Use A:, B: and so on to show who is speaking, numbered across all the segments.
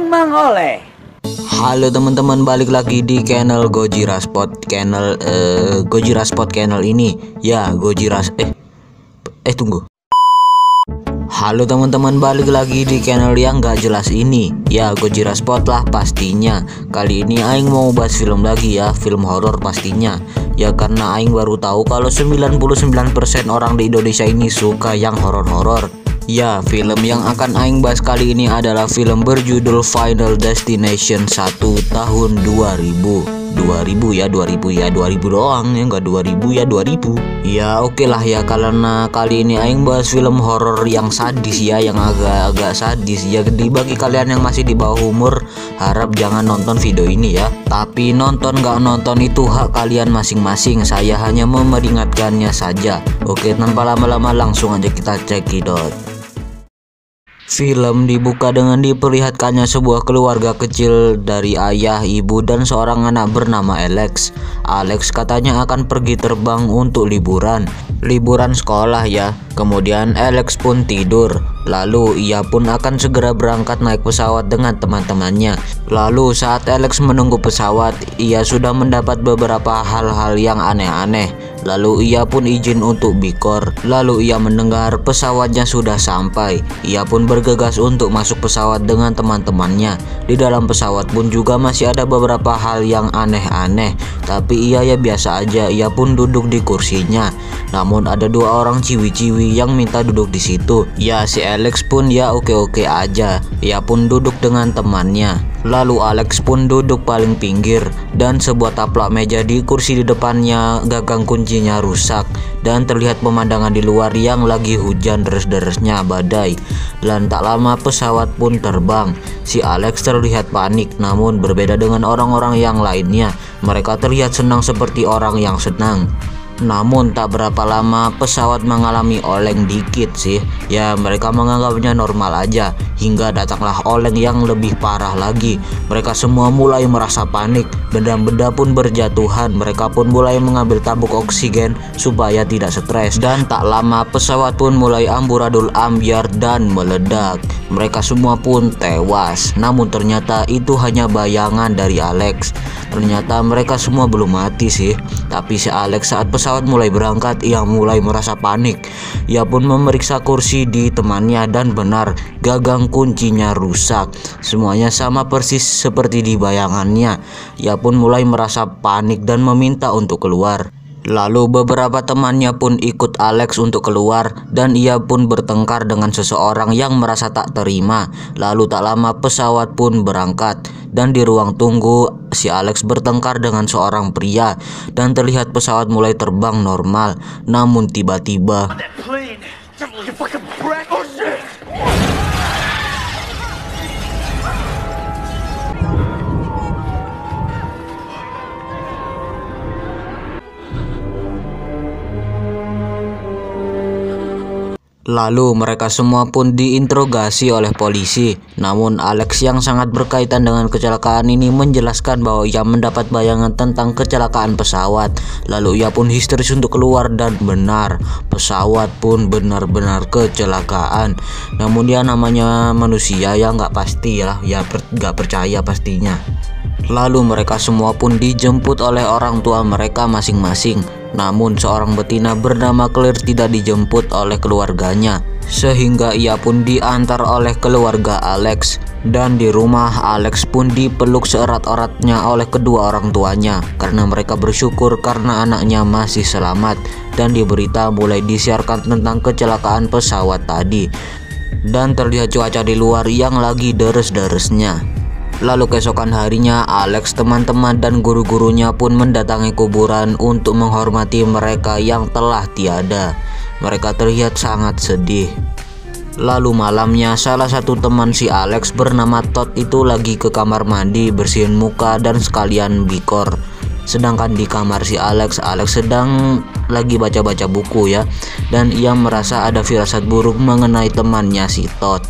A: Emang oleh.
B: Halo teman-teman, balik lagi di channel Gojira Spot channel ini. Ya, tunggu. Halo teman-teman, balik lagi di channel yang gak jelas ini. Ya, Gojira Spot lah pastinya. Kali ini aing mau bahas film lagi ya, film horor pastinya. Ya karena aing baru tahu kalau 99% orang di Indonesia ini suka yang horor-horor. Ya, film yang akan aing bahas kali ini adalah film berjudul Final Destination 1 tahun 2000 doang ya, enggak 2000 ya 2000. Ya oke lah ya, karena kali ini aing bahas film horor yang sadis ya, yang agak sadis ya. Jadi bagi kalian yang masih di bawah umur, harap jangan nonton video ini ya. Tapi nonton nggak nonton itu hak kalian masing-masing. Saya hanya memperingatkannya saja. Oke, tanpa lama-lama langsung aja kita cekidot. Film dibuka dengan diperlihatkannya sebuah keluarga kecil dari ayah, ibu, dan seorang anak bernama Alex. Alex katanya akan pergi terbang untuk liburan sekolah ya. Kemudian Alex pun tidur. Lalu ia pun akan segera berangkat naik pesawat dengan teman-temannya. Lalu saat Alex menunggu pesawat, ia sudah mendapat beberapa hal-hal yang aneh-aneh. Lalu ia pun izin untuk bikor. Lalu ia mendengar pesawatnya sudah sampai. Ia pun bergegas untuk masuk pesawat dengan teman-temannya. Di dalam pesawat pun juga masih ada beberapa hal yang aneh-aneh. Tapi ia ya biasa aja. Ia pun duduk di kursinya. Namun ada dua orang ciwi-ciwi yang minta duduk di situ. Ya, si Alex pun ya oke-oke aja. Ia pun duduk dengan temannya. Lalu Alex pun duduk paling pinggir, dan sebuah taplak meja di kursi di depannya gagang kuncinya rusak, dan terlihat pemandangan di luar yang lagi hujan deres-deresnya badai. Dan tak lama pesawat pun terbang. Si Alex terlihat panik, namun berbeda dengan orang-orang yang lainnya. Mereka terlihat senang seperti orang yang senang. Namun tak berapa lama pesawat mengalami oleng dikit sih. Ya mereka menganggapnya normal aja, hingga datanglah oleng yang lebih parah lagi. Mereka semua mulai merasa panik. Benda-benda pun berjatuhan. Mereka pun mulai mengambil tabung oksigen supaya tidak stres. Dan tak lama pesawat pun mulai amburadul ambyar dan meledak. Mereka semua pun tewas. Namun ternyata itu hanya bayangan dari Alex. Ternyata mereka semua belum mati sih. Tapi si Alex saat pesawat mulai berangkat, ia mulai merasa panik. Ia pun memeriksa kursi di temannya, dan benar, gagang kuncinya rusak. Semuanya sama persis seperti di bayangannya. Ia pun mulai merasa panik dan meminta untuk keluar. Lalu beberapa temannya pun ikut Alex untuk keluar, dan ia pun bertengkar dengan seseorang yang merasa tak terima. Lalu tak lama pesawat pun berangkat, dan di ruang tunggu si Alex bertengkar dengan seorang pria, dan terlihat pesawat mulai terbang normal. Namun tiba-tiba lalu mereka semua pun diinterogasi oleh polisi. Namun Alex yang sangat berkaitan dengan kecelakaan ini menjelaskan bahwa ia mendapat bayangan tentang kecelakaan pesawat. Lalu ia pun histeris untuk keluar, dan benar, pesawat pun benar-benar kecelakaan. Namun dia namanya manusia ya, nggak pasti lah ya, nggak percaya pastinya. Lalu mereka semua pun dijemput oleh orang tua mereka masing-masing. Namun seorang betina bernama Claire tidak dijemput oleh keluarganya, sehingga ia pun diantar oleh keluarga Alex. Dan di rumah Alex pun dipeluk seerat-eratnya oleh kedua orang tuanya, karena mereka bersyukur karena anaknya masih selamat. Dan di berita mulai disiarkan tentang kecelakaan pesawat tadi, dan terlihat cuaca di luar yang lagi deres-deresnya. Lalu keesokan harinya Alex, teman-teman, dan guru-gurunya pun mendatangi kuburan untuk menghormati mereka yang telah tiada. Mereka terlihat sangat sedih. Lalu malamnya salah satu teman si Alex bernama Todd itu lagi ke kamar mandi bersihin muka dan sekalian bikor. Sedangkan di kamar si Alex sedang lagi baca-baca buku ya, dan ia merasa ada firasat buruk mengenai temannya si Todd.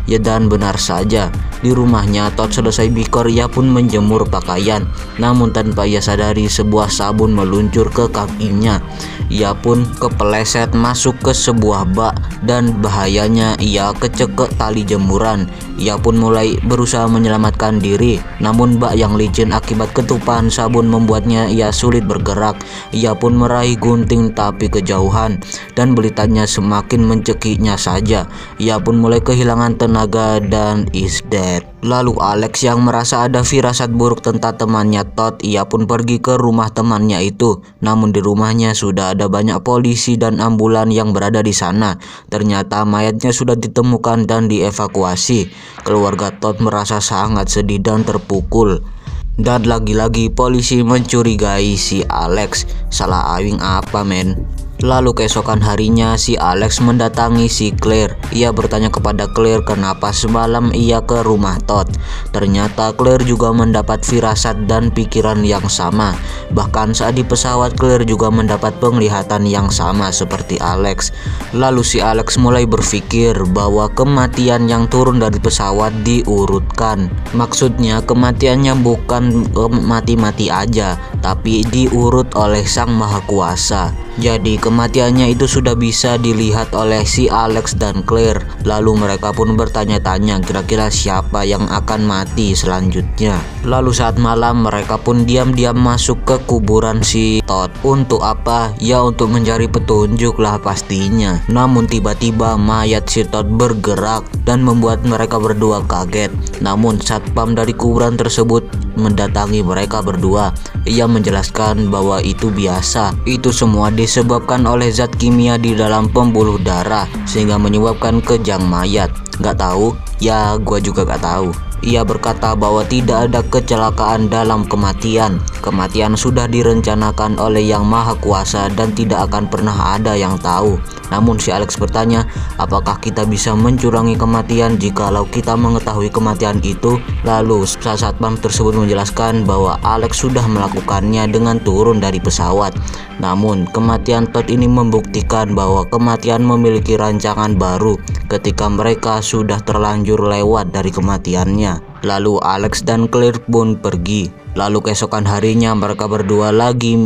B: Ya dan benar saja, Di rumahnya, Todd selesai bikor, ia pun menjemur pakaian. Namun tanpa ia sadari, sebuah sabun meluncur ke kakinya. Ia pun kepeleset masuk ke sebuah bak dan bahayanya ia kecekek tali jemuran. Ia pun mulai berusaha menyelamatkan diri. Namun bak yang licin akibat ketupahan sabun membuatnya ia sulit bergerak. Ia pun meraih gunting tapi kejauhan dan belitanya semakin mencekiknya saja. Ia pun mulai kehilangan tenaga dan is dead. Lalu Alex yang merasa ada firasat buruk tentang temannya Todd, ia pun pergi ke rumah temannya itu. Namun di rumahnya sudah ada banyak polisi dan ambulan yang berada di sana. Ternyata mayatnya sudah ditemukan dan dievakuasi. Keluarga Todd merasa sangat sedih dan terpukul. Dan lagi-lagi polisi mencurigai si Alex. Salah awing apa men? Lalu keesokan harinya si Alex mendatangi si Claire. Ia bertanya kepada Claire kenapa semalam ia ke rumah Todd. Ternyata Claire juga mendapat firasat dan pikiran yang sama. Bahkan saat di pesawat Claire juga mendapat penglihatan yang sama seperti Alex. Lalu si Alex mulai berpikir bahwa kematian yang turun dari pesawat diurutkan. Maksudnya kematiannya bukan mati-mati aja, tapi diurut oleh Sang Maha Kuasa. Jadi kematiannya itu sudah bisa dilihat oleh si Alex dan Claire. Lalu mereka pun bertanya-tanya kira-kira siapa yang akan mati selanjutnya. Lalu saat malam mereka pun diam-diam masuk ke kuburan si Todd. Untuk apa? Ya untuk mencari petunjuk lah pastinya. Namun tiba-tiba mayat si Todd bergerak dan membuat mereka berdua kaget. Namun satpam dari kuburan tersebut mendatangi mereka berdua. Ia menjelaskan bahwa itu biasa. Itu semua disebabkan oleh zat kimia di dalam pembuluh darah sehingga menyebabkan kejang mayat. Gak tahu? Ya gua juga gak tahu. Ia berkata bahwa tidak ada kecelakaan dalam kematian. Kematian sudah direncanakan oleh Yang Maha Kuasa dan tidak akan pernah ada yang tahu. Namun si Alex bertanya, apakah kita bisa mencurangi kematian jikalau kita mengetahui kematian itu? Lalu satpam tersebut menjelaskan bahwa Alex sudah melakukannya dengan turun dari pesawat. Namun kematian Todd ini membuktikan bahwa kematian memiliki rancangan baru ketika mereka sudah terlanjur lewat dari kematiannya. Lalu Alex dan Claire pun pergi. Lalu keesokan harinya mereka berdua lagi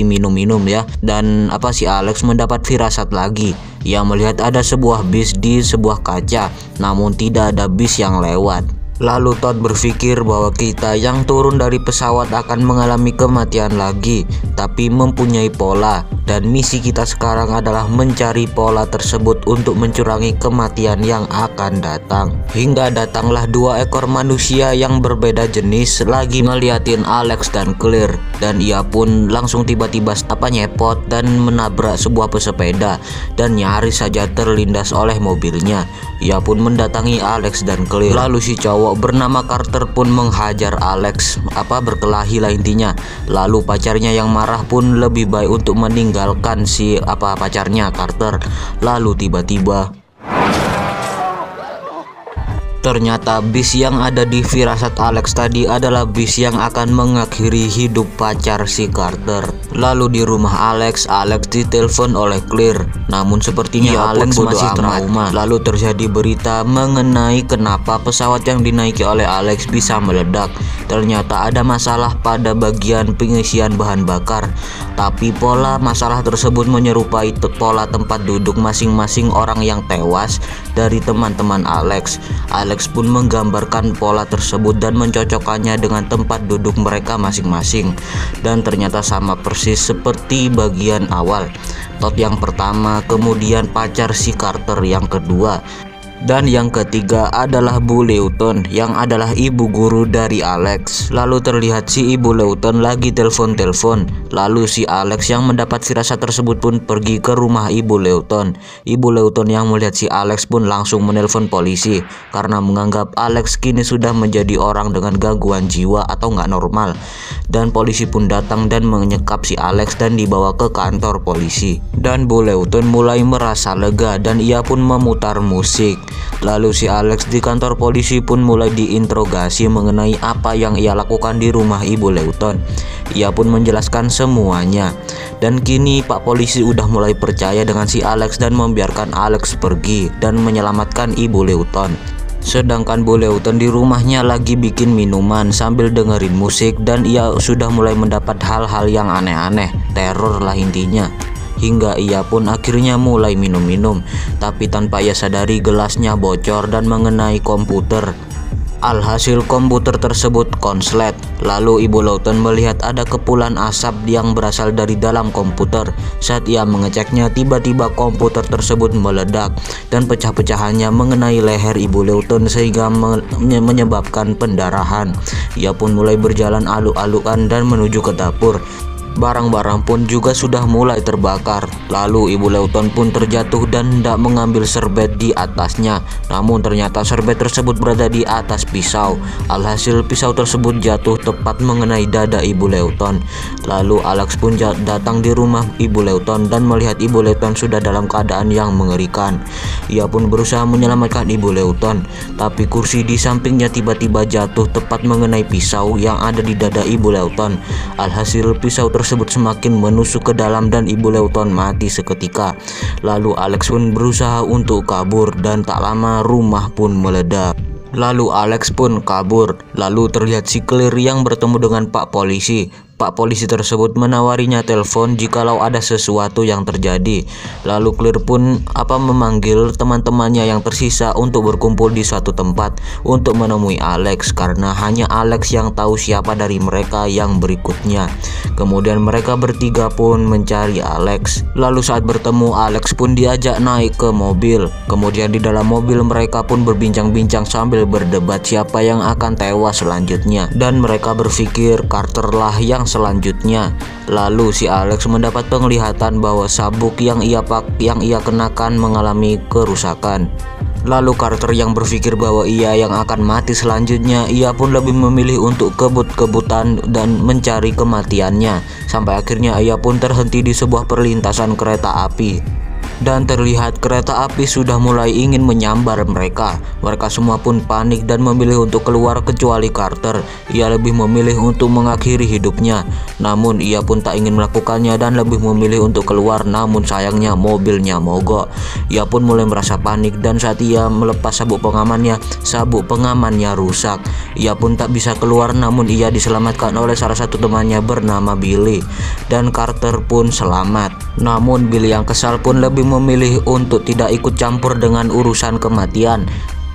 B: minum-minum ya. Dan si Alex mendapat firasat lagi. Ia melihat ada sebuah bis di sebuah kaca, namun tidak ada bis yang lewat. Lalu Todd berpikir bahwa kita yang turun dari pesawat akan mengalami kematian lagi, tapi mempunyai pola. Dan misi kita sekarang adalah mencari pola tersebut untuk mencurangi kematian yang akan datang. Hingga datanglah dua ekor manusia yang berbeda jenis lagi ngeliatin Alex dan Claire. Dan ia pun langsung tiba-tiba nyepot dan menabrak sebuah pesepeda dan nyaris saja terlindas oleh mobilnya. Ia pun mendatangi Alex dan Claire. Lalu si cowok bernama Carter pun menghajar Alex, berkelahi lah intinya. Lalu pacarnya yang marah pun lebih baik untuk meninggalkan si pacarnya Carter. Lalu tiba-tiba ternyata bis yang ada di firasat Alex tadi adalah bis yang akan mengakhiri hidup pacar si Carter. Lalu di rumah Alex ditelepon oleh Claire. Namun sepertinya Alex masih trauma. Lalu terjadi berita mengenai kenapa pesawat yang dinaiki oleh Alex bisa meledak. Ternyata ada masalah pada bagian pengisian bahan bakar. Tapi pola masalah tersebut menyerupai pola tempat duduk masing-masing orang yang tewas dari teman-teman Alex. Alex pun menggambarkan pola tersebut dan mencocokkannya dengan tempat duduk mereka masing-masing. Dan ternyata sama persis seperti bagian awal. Todd yang pertama, kemudian pacar si Carter yang kedua. Dan yang ketiga adalah Bu Lewton yang adalah ibu guru dari Alex. Lalu terlihat si ibu Lewton lagi telepon. Lalu si Alex yang mendapat firasat tersebut pun pergi ke rumah ibu Lewton. Ibu Lewton yang melihat si Alex pun langsung menelpon polisi karena menganggap Alex kini sudah menjadi orang dengan gangguan jiwa atau nggak normal. Dan polisi pun datang dan menyekap si Alex dan dibawa ke kantor polisi. Dan Bu Lewton mulai merasa lega dan ia pun memutar musik. Lalu si Alex di kantor polisi pun mulai diinterogasi mengenai apa yang ia lakukan di rumah ibu Lewton. Ia pun menjelaskan semuanya. Dan kini Pak Polisi udah mulai percaya dengan si Alex dan membiarkan Alex pergi dan menyelamatkan ibu Lewton. Sedangkan Bu Leuton di rumahnya lagi bikin minuman sambil dengerin musik, dan ia sudah mulai mendapat hal-hal yang aneh-aneh, teror lah intinya. Hingga ia pun akhirnya mulai minum-minum, tapi tanpa ia sadari gelasnya bocor dan mengenai komputer. Alhasil komputer tersebut konslet. Lalu Ibu Leuton melihat ada kepulan asap yang berasal dari dalam komputer. Saat ia mengeceknya, tiba-tiba komputer tersebut meledak dan pecah-pecahannya mengenai leher Ibu Leuton sehingga menyebabkan pendarahan. Ia pun mulai berjalan aluk-alukan dan menuju ke dapur. Barang-barang pun juga sudah mulai terbakar. Lalu Ibu Leuton pun terjatuh dan hendak mengambil serbet di atasnya. Namun ternyata serbet tersebut berada di atas pisau. Alhasil pisau tersebut jatuh tepat mengenai dada Ibu Leuton. Lalu Alex pun datang di rumah Ibu Leuton dan melihat Ibu Leuton sudah dalam keadaan yang mengerikan. Ia pun berusaha menyelamatkan Ibu Leuton, tapi kursi di sampingnya tiba-tiba jatuh tepat mengenai pisau yang ada di dada Ibu Leuton. Alhasil pisau tersebut semakin menusuk ke dalam dan Ibu Leuton mati seketika. Lalu Alex pun berusaha untuk kabur dan tak lama rumah pun meledak. Lalu Alex pun kabur. Lalu terlihat si Claire yang bertemu dengan Pak Polisi. Pak Polisi tersebut menawarinya telepon jikalau ada sesuatu yang terjadi. Lalu Claire pun memanggil teman-temannya yang tersisa untuk berkumpul di suatu tempat untuk menemui Alex, karena hanya Alex yang tahu siapa dari mereka yang berikutnya. Kemudian mereka bertiga pun mencari Alex. Lalu saat bertemu, Alex pun diajak naik ke mobil. Kemudian di dalam mobil mereka pun berbincang-bincang sambil berdebat siapa yang akan tewas selanjutnya, dan mereka berpikir Carter lah yang selanjutnya. Lalu si Alex mendapat penglihatan bahwa sabuk yang ia kenakan mengalami kerusakan. Lalu Carter yang berpikir bahwa ia yang akan mati selanjutnya, ia pun lebih memilih untuk kebut-kebutan dan mencari kematiannya. Sampai akhirnya ia pun terhenti di sebuah perlintasan kereta api. Dan terlihat kereta api sudah mulai ingin menyambar mereka. Mereka semua pun panik dan memilih untuk keluar kecuali Carter. Ia lebih memilih untuk mengakhiri hidupnya. Namun ia pun tak ingin melakukannya dan lebih memilih untuk keluar. Namun sayangnya mobilnya mogok. Ia pun mulai merasa panik dan saat ia melepas sabuk pengamannya rusak. Ia pun tak bisa keluar, namun ia diselamatkan oleh salah satu temannya bernama Billy. Dan Carter pun selamat. Namun Billy yang kesal pun lebih memilih untuk tidak ikut campur dengan urusan kematian.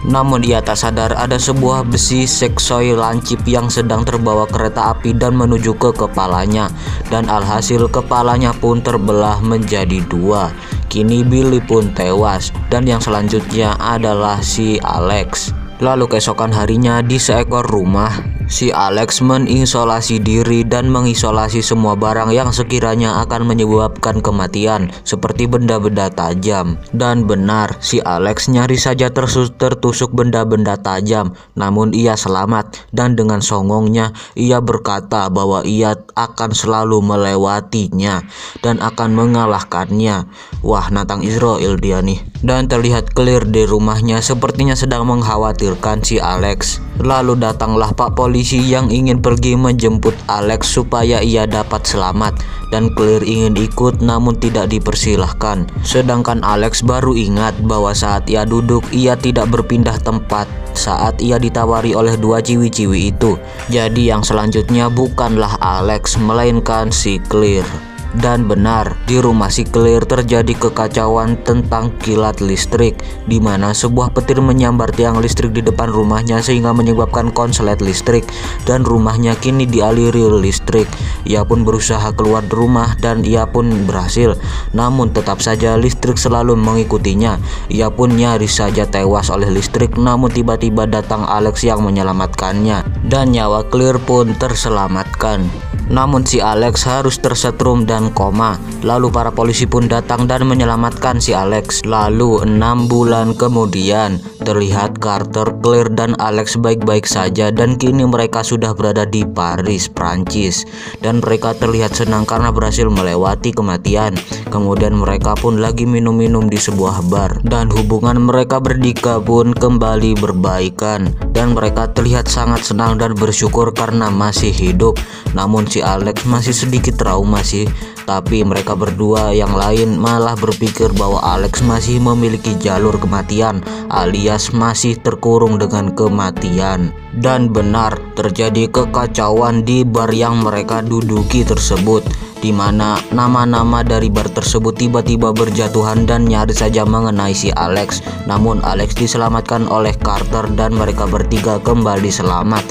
B: Namun ia tak sadar ada sebuah besi seksoi lancip yang sedang terbawa kereta api dan menuju ke kepalanya. Dan alhasil kepalanya pun terbelah menjadi dua. Kini Billy pun tewas dan yang selanjutnya adalah si Alex. Lalu keesokan harinya di seekor rumah, si Alex mengisolasi diri dan mengisolasi semua barang yang sekiranya akan menyebabkan kematian, seperti benda-benda tajam. Dan benar, si Alex nyaris saja tertusuk benda-benda tajam, namun ia selamat. Dan dengan songongnya ia berkata bahwa ia akan selalu melewatinya dan akan mengalahkannya. Wah, nantang Israel dia nih. Dan terlihat Claire di rumahnya sepertinya sedang mengkhawatirkan si Alex. Lalu datanglah Pak Polisi yang ingin pergi menjemput Alex supaya ia dapat selamat. Dan Claire ingin ikut namun tidak dipersilahkan. Sedangkan Alex baru ingat bahwa saat ia duduk ia tidak berpindah tempat saat ia ditawari oleh dua ciwi-ciwi itu. Jadi yang selanjutnya bukanlah Alex melainkan si Claire. Dan benar, di rumah si Claire terjadi kekacauan tentang kilat listrik, di mana sebuah petir menyambar tiang listrik di depan rumahnya sehingga menyebabkan konslet listrik dan rumahnya kini dialiri listrik. Ia pun berusaha keluar dari rumah dan ia pun berhasil, namun tetap saja listrik selalu mengikutinya. Ia pun nyaris saja tewas oleh listrik, namun tiba-tiba datang Alex yang menyelamatkannya dan nyawa Claire pun terselamatkan. Namun si Alex harus tersetrum dan koma. Lalu para polisi pun datang dan menyelamatkan si Alex. Lalu 6 bulan kemudian terlihat Carter, Claire dan Alex baik-baik saja dan kini mereka sudah berada di Paris, Prancis. Dan mereka terlihat senang karena berhasil melewati kematian. Kemudian mereka pun lagi minum-minum di sebuah bar, dan hubungan mereka berdika pun kembali berbaikan, dan mereka terlihat sangat senang dan bersyukur karena masih hidup. Namun si Alex masih sedikit trauma sih, tapi mereka berdua yang lain malah berpikir bahwa Alex masih memiliki jalur kematian, alias masih terkurung dengan kematian. Dan benar, terjadi kekacauan di bar yang mereka duduki tersebut, di mana nama-nama dari bar tersebut tiba-tiba berjatuhan dan nyaris saja mengenai si Alex. Namun Alex diselamatkan oleh Carter dan mereka bertiga kembali selamat.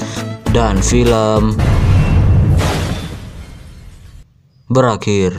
B: Dan film berakhir.